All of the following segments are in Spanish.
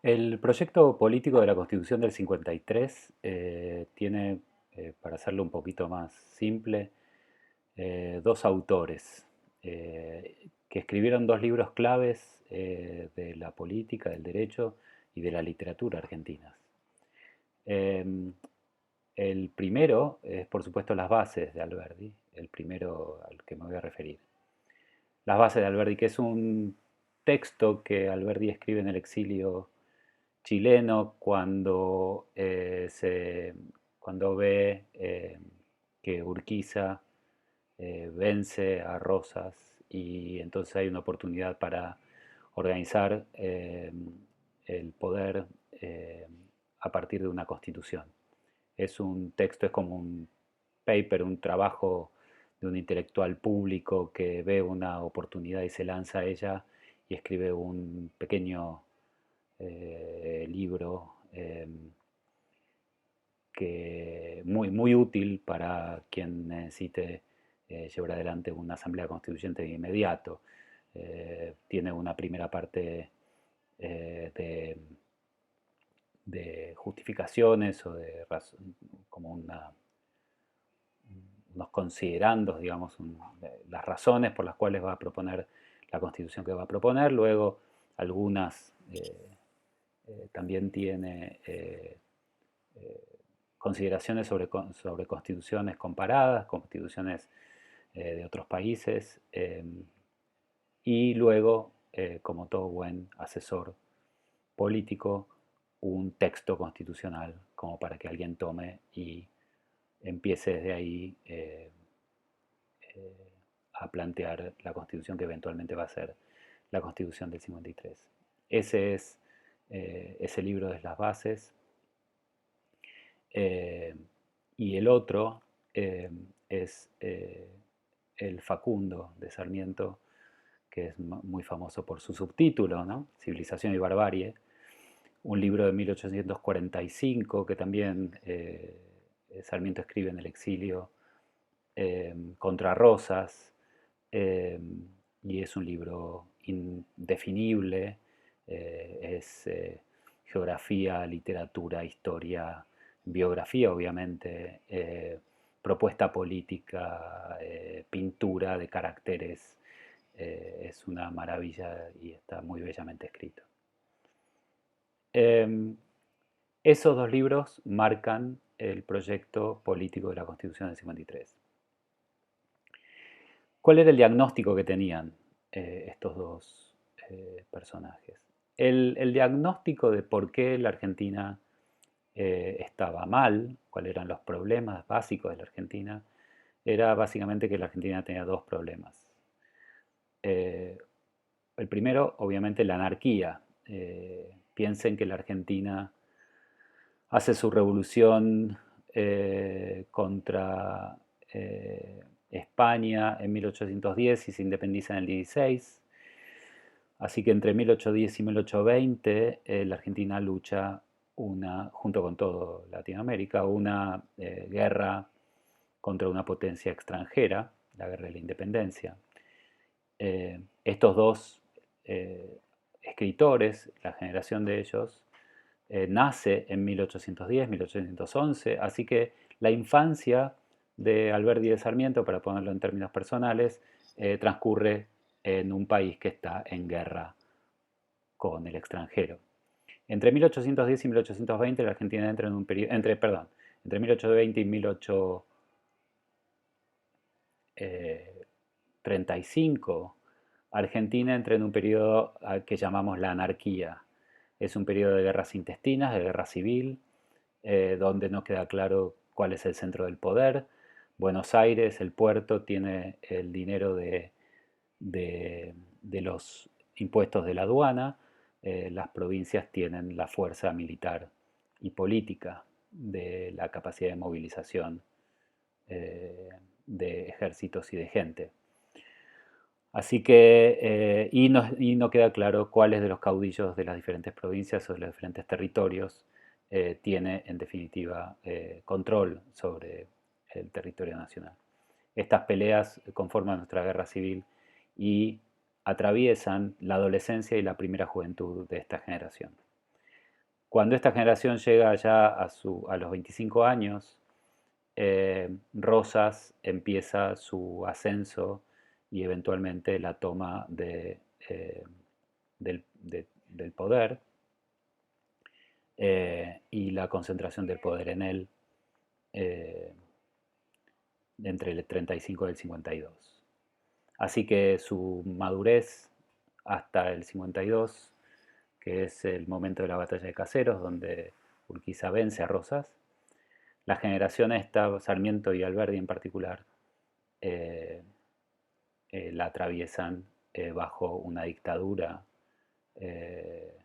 El proyecto político de la Constitución del 53 tiene, para hacerlo un poquito más simple, dos autores que escribieron dos libros claves de la política, del derecho y de la literatura argentinas. Eh, el primero es, por supuesto, Las Bases de Alberdi, el primero al que me voy a referir. Las Bases de Alberdi, que es un texto que Alberdi escribe en el exilio chileno cuando ve que Urquiza vence a Rosas y entonces hay una oportunidad para organizar el poder a partir de una constitución. Es un texto, es como un paper, un trabajo de un intelectual público que ve una oportunidad y se lanza a ella y escribe un pequeño libro que muy útil para quien necesite llevar adelante una asamblea constituyente de inmediato. Tiene una primera parte eh, de, de justificaciones o de como unos considerandos, digamos, las razones por las cuales va a proponer la constitución que va a proponer. Luego algunas también tiene consideraciones sobre constituciones comparadas, constituciones de otros países, y luego, como todo buen asesor político, un texto constitucional como para que alguien tome y empiece desde ahí a plantear la constitución que eventualmente va a ser la constitución del 53. Ese es ese libro de las bases. Eh, y el otro es El Facundo de Sarmiento, que es muy famoso por su subtítulo, ¿no? Civilización y Barbarie, un libro de 1845 que también Sarmiento escribe en el exilio contra Rosas, eh, y es un libro indefinible, es geografía, literatura, historia, biografía obviamente, propuesta política, pintura de caracteres, es una maravilla y está muy bellamente escrito. Eh, Esos dos libros marcan el proyecto político de la Constitución del 53. ¿Cuál era el diagnóstico que tenían estos dos personajes? El diagnóstico de por qué la Argentina estaba mal, cuáles eran los problemas básicos de la Argentina, era básicamente que la Argentina tenía dos problemas. Eh, el primero, obviamente, la anarquía. Piensen que la Argentina hace su revolución contra España en 1810 y se independiza en el 16. Así que entre 1810 y 1820 la Argentina lucha junto con todo Latinoamérica, una guerra contra una potencia extranjera, la guerra de la independencia. Estos dos escritores, la generación de ellos, nace en 1810, 1811, así que la infancia de Alberti de Sarmiento, para ponerlo en términos personales, transcurre en un país que está en guerra con el extranjero. Entre 1810 y 1820 la Argentina entra en un periodo, entre 1820 y 1835, Argentina entra en un periodo que llamamos la anarquía. Es un periodo de guerras intestinas, de guerra civil, donde no queda claro cuál es el centro del poder. Buenos Aires, el puerto, tiene el dinero de los impuestos de la aduana. Las provincias tienen la fuerza militar y política de la capacidad de movilización eh, de ejércitos y de gente. Así que, y no queda claro cuáles de los caudillos de las diferentes provincias o de los diferentes territorios tiene en definitiva control sobre el territorio nacional. Estas peleas conforman nuestra guerra civil y atraviesan la adolescencia y la primera juventud de esta generación. Cuando esta generación llega ya a los 25 años, Rosas empieza su ascenso y eventualmente la toma del poder y la concentración del poder en él eh, entre el 35 y el 52. Así que su madurez hasta el 52, que es el momento de la batalla de Caseros, donde Urquiza vence a Rosas, la generación esta, Sarmiento y Alberdi en particular, eh, la atraviesan bajo una dictadura eh,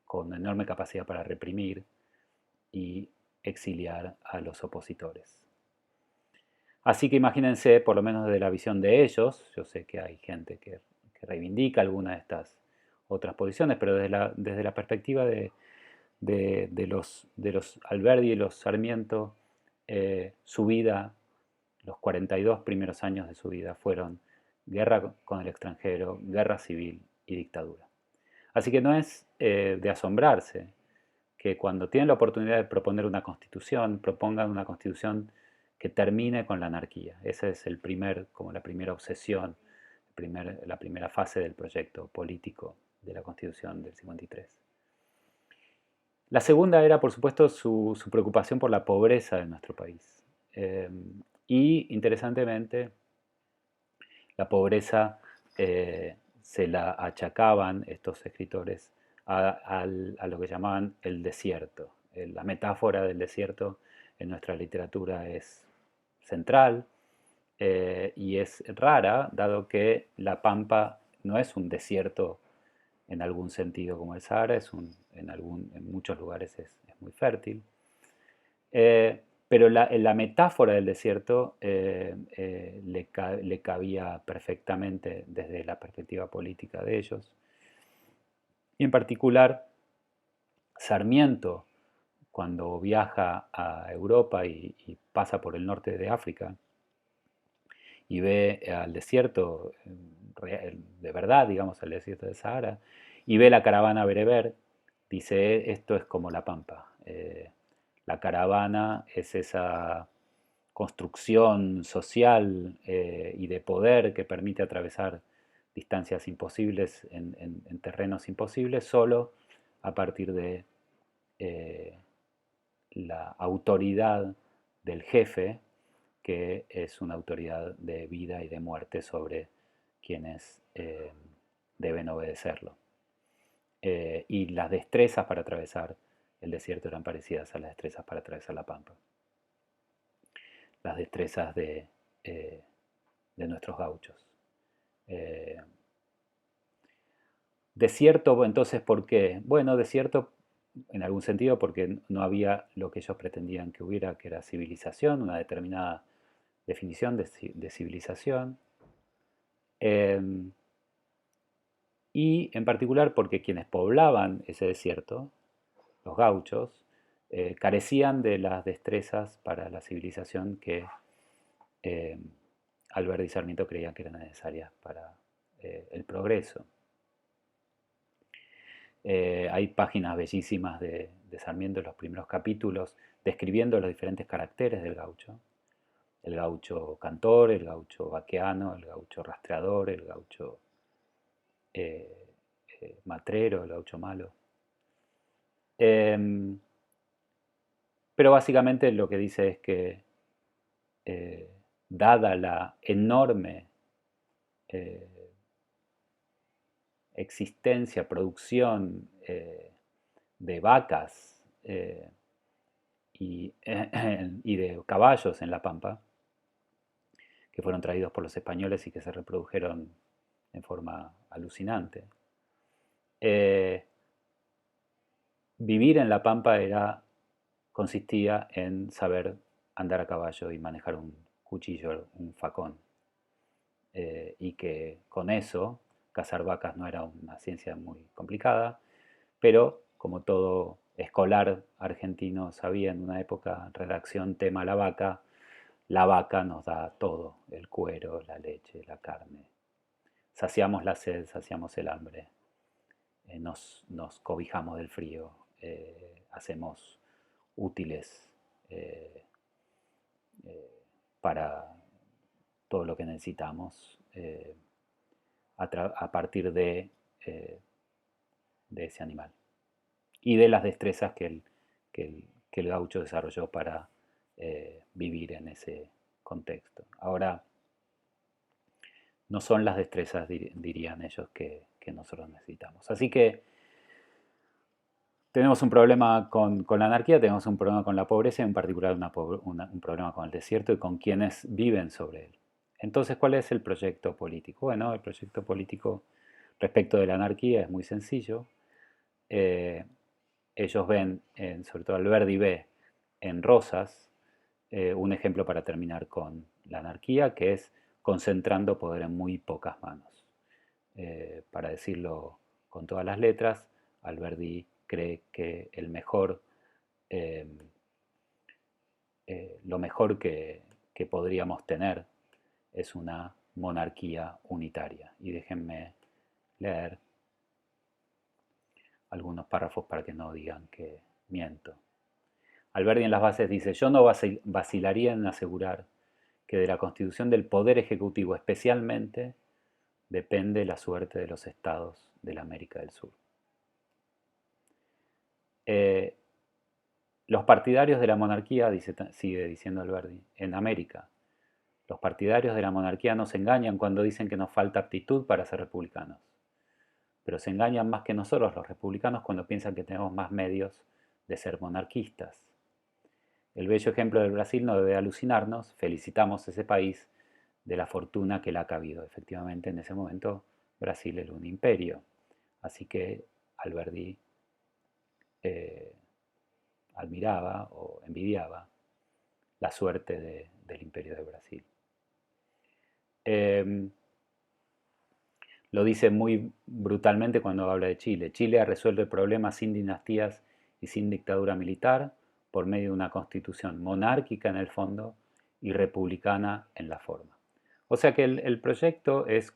con enorme capacidad para reprimir y exiliar a los opositores. Así que imagínense, por lo menos desde la visión de ellos, yo sé que hay gente que reivindica alguna de estas otras posiciones, pero desde la perspectiva de los Alberdi y los Sarmiento, su vida, los 42 primeros años de su vida fueron guerra con el extranjero, guerra civil y dictadura. Así que no es de asombrarse que cuando tienen la oportunidad de proponer una constitución, propongan una constitución que termine con la anarquía. Esa es como la primera obsesión, la primera fase del proyecto político de la constitución del 53. La segunda era, por supuesto, su preocupación por la pobreza de nuestro país. Eh, y, interesantemente, la pobreza se la achacaban estos escritores a lo que llamaban el desierto. La metáfora del desierto en nuestra literatura es central y es rara, dado que la Pampa no es un desierto en algún sentido como el Sahara, en muchos lugares es muy fértil. Pero la metáfora del desierto le cabía perfectamente desde la perspectiva política de ellos. Y en particular, Sarmiento, cuando viaja a Europa y pasa por el norte de África y ve al desierto, de verdad, digamos, al desierto del Sahara, y ve la caravana bereber, dice, esto es como la Pampa. La caravana es esa construcción social y de poder que permite atravesar distancias imposibles en terrenos imposibles solo a partir de eh, la autoridad del jefe, que es una autoridad de vida y de muerte sobre quienes deben obedecerlo. Y las destrezas para atravesar el desierto eran parecidas a las destrezas para atravesar la pampa. Las destrezas eh, de nuestros gauchos. Eh, desierto, entonces, ¿por qué? Bueno, desierto en algún sentido porque no había lo que ellos pretendían que hubiera, que era civilización, una determinada definición de civilización. Eh, y en particular porque quienes poblaban ese desierto, los gauchos, carecían de las destrezas para la civilización que eh, Alberti y Sarmiento creían que eran necesarias para el progreso. Hay páginas bellísimas de Sarmiento en los primeros capítulos describiendo los diferentes caracteres del gaucho. El gaucho cantor, el gaucho vaqueano, el gaucho rastreador, el gaucho eh, matrero, el gaucho malo. Em, pero básicamente lo que dice es que eh, dada la enorme eh, existencia, producción de vacas y, y de caballos en la pampa, que fueron traídos por los españoles y que se reprodujeron en forma alucinante. Vivir en la pampa consistía en saber andar a caballo y manejar un cuchillo, un facón. Y que con eso cazar vacas no era una ciencia muy complicada, pero como todo escolar argentino sabía en una época, redacción tema la vaca nos da todo, el cuero, la leche, la carne. Saciamos la sed, saciamos el hambre, nos cobijamos del frío, hacemos útiles para todo lo que necesitamos a partir de ese animal y de las destrezas que el gaucho desarrolló para vivir en ese contexto. Ahora, no son las destrezas, dirían ellos, que nosotros necesitamos. Así que tenemos un problema con la anarquía, tenemos un problema con la pobreza y en particular un problema con el desierto y con quienes viven sobre él. Entonces, ¿cuál es el proyecto político? Bueno, el proyecto político respecto de la anarquía es muy sencillo. Ellos ven, sobre todo Alberdi ve en Rosas, un ejemplo para terminar con la anarquía, que es concentrando poder en muy pocas manos. Para decirlo con todas las letras, Alberdi cree que eh, lo mejor que podríamos tener es una monarquía unitaria. Y déjenme leer algunos párrafos para que no digan que miento. Alberdi en las bases dice: yo no vacilaría en asegurar que de la constitución del Poder Ejecutivo especialmente depende la suerte de los estados de la América del Sur. Eh, los partidarios de la monarquía, sigue diciendo Alberdi, en América, los partidarios de la monarquía nos engañan cuando dicen que nos falta aptitud para ser republicanos, pero se engañan más que nosotros los republicanos cuando piensan que tenemos más medios de ser monarquistas. El bello ejemplo del Brasil no debe alucinarnos, felicitamos a ese país de la fortuna que le ha cabido. Efectivamente, en ese momento Brasil era un imperio, así que Alberdi eh, admiraba o envidiaba la suerte del imperio de Brasil. Eh, lo dice muy brutalmente cuando habla de Chile. Chile ha resuelto el problema sin dinastías y sin dictadura militar por medio de una constitución monárquica en el fondo y republicana en la forma. O sea que el proyecto es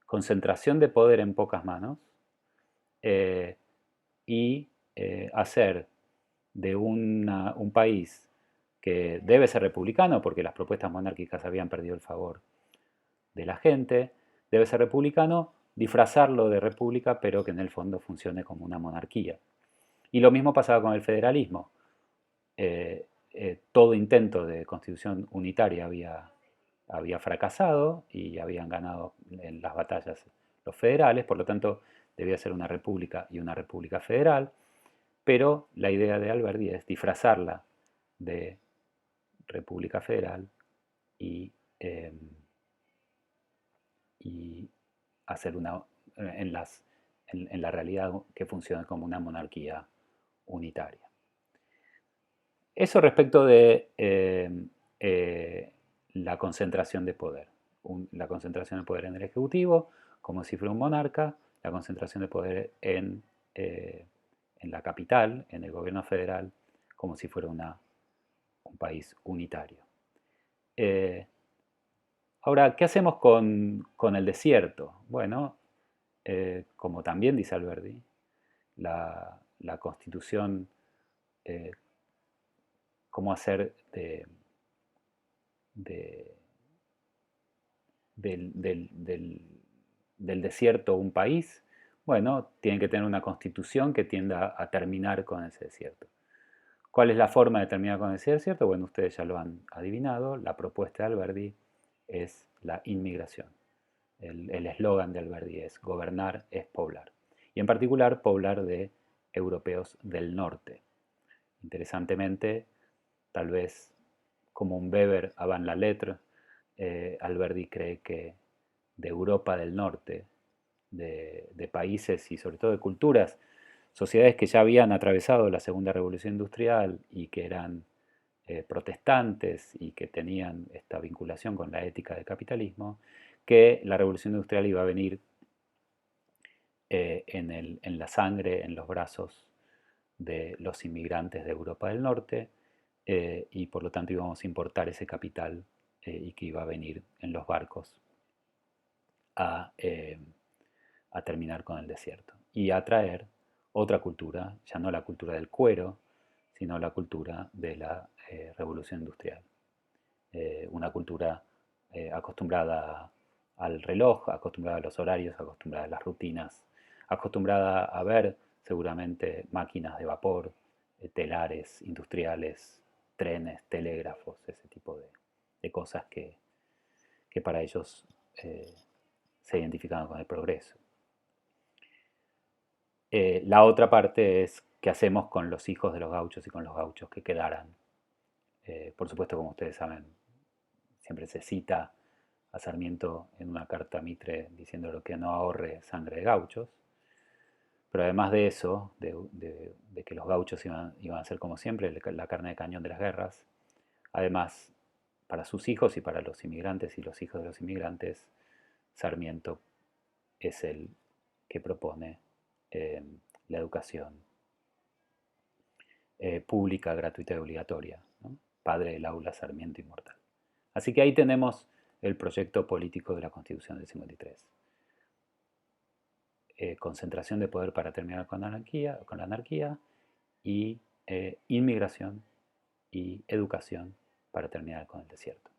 concentración de poder en pocas manos eh, y hacer de un país que debe ser republicano, porque las propuestas monárquicas habían perdido el favor de la gente, debe ser republicano, disfrazarlo de república, pero que en el fondo funcione como una monarquía. Y lo mismo pasaba con el federalismo. Todo intento de constitución unitaria había fracasado y habían ganado en las batallas los federales, por lo tanto debía ser una república y una república federal, pero la idea de Alberdi es disfrazarla de república federal y, eh, y hacer en, en la realidad que funcione como una monarquía unitaria. Eso respecto de la concentración de poder. La concentración de poder en el Ejecutivo, como si fuera un monarca, la concentración de poder en la capital, en el gobierno federal, como si fuera un país unitario. Ahora, ¿qué hacemos con el desierto? Bueno, como también dice Alberdi, la constitución, cómo hacer de- del desierto un país, bueno, tienen que tener una constitución que tienda a terminar con ese desierto. ¿Cuál es la forma de terminar con ese desierto? Bueno, ustedes ya lo han adivinado, la propuesta de Alberdi es la inmigración. El eslogan de Alberdi es gobernar es poblar. Y en particular poblar de europeos del norte. Interesantemente, tal vez como un Weber avant la lettre, Alberdi cree que de Europa del norte, de países y sobre todo de culturas, sociedades que ya habían atravesado la Segunda Revolución Industrial y que eran protestantes y que tenían esta vinculación con la ética del capitalismo, que la Revolución Industrial iba a venir en la sangre, en los brazos de los inmigrantes de Europa del Norte, y por lo tanto íbamos a importar ese capital y que iba a venir en los barcos a, a terminar con el desierto y a traer otra cultura, ya no la cultura del cuero, sino la cultura de la revolución industrial. Una cultura acostumbrada al reloj, acostumbrada a los horarios, acostumbrada a las rutinas, acostumbrada a ver seguramente máquinas de vapor, telares industriales, trenes, telégrafos, ese tipo de cosas que para ellos eh, se identificaban con el progreso. La otra parte es qué hacemos con los hijos de los gauchos y con los gauchos que quedaran. Por supuesto, como ustedes saben, siempre se cita a Sarmiento en una carta a Mitre diciendo que no ahorre sangre de gauchos, pero además de eso, de que los gauchos iban a ser como siempre la carne de cañón de las guerras, además para sus hijos y para los inmigrantes y los hijos de los inmigrantes, Sarmiento es el que propone eh, la educación pública, gratuita y obligatoria, ¿no? Padre del aula Sarmiento inmortal. Así que ahí tenemos el proyecto político de la Constitución del 53. Concentración de poder para terminar con la anarquía y inmigración y educación para terminar con el desierto.